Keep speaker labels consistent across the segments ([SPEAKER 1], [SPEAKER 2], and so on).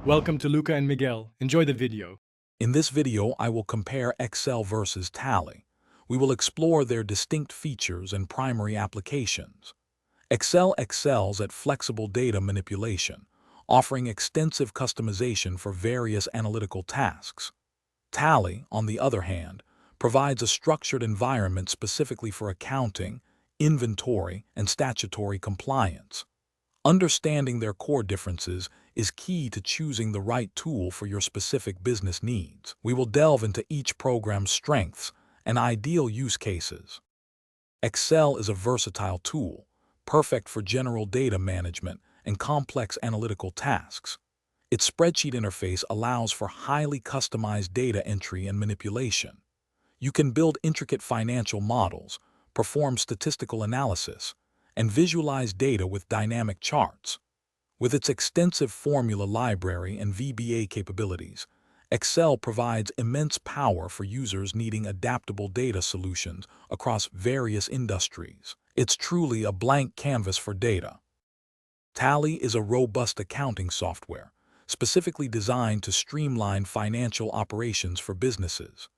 [SPEAKER 1] Welcome to Luca and Miguel. Enjoy the video.
[SPEAKER 2] In this video, I will compare Excel versus Tally. We will explore their distinct features and primary applications. Excel excels at flexible data manipulation, offering extensive customization for various analytical tasks. Tally, on the other hand, provides a structured environment specifically for accounting, inventory, and statutory compliance. Understanding their core differences is key to choosing the right tool for your specific business needs. We will delve into each program's strengths and ideal use cases. Excel is a versatile tool, perfect for general data management and complex analytical tasks. Its spreadsheet interface allows for highly customized data entry and manipulation. You can build intricate financial models, perform statistical analysis, and visualize data with dynamic charts. With its extensive formula library and VBA capabilities, Excel provides immense power for users needing adaptable data solutions across various industries. It's truly a blank canvas for data. Tally is a robust accounting software, specifically designed to streamline financial operations for businesses.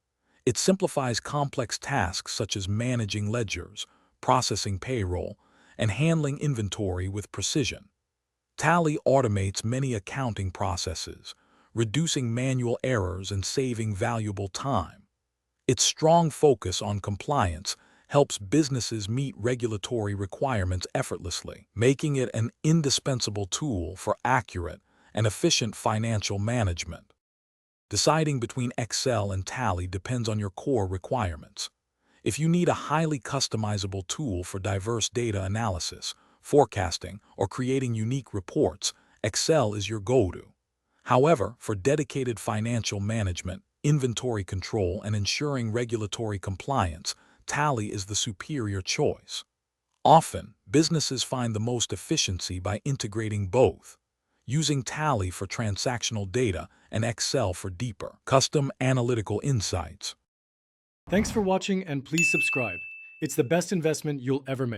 [SPEAKER 2] It simplifies complex tasks such as managing ledgers, processing payroll, and handling inventory with precision. Tally automates many accounting processes, reducing manual errors and saving valuable time. Its strong focus on compliance helps businesses meet regulatory requirements effortlessly, making it an indispensable tool for accurate and efficient financial management. Deciding between Excel and Tally depends on your core requirements. If you need a highly customizable tool for diverse data analysis, forecasting, or creating unique reports, Excel is your go-to. However, for dedicated financial management, inventory control, and ensuring regulatory compliance, Tally is the superior choice. Often, businesses find the most efficiency by integrating both, using Tally for transactional data and Excel for deeper, custom analytical insights.
[SPEAKER 1] Thanks for watching and please subscribe. It's the best investment you'll ever make.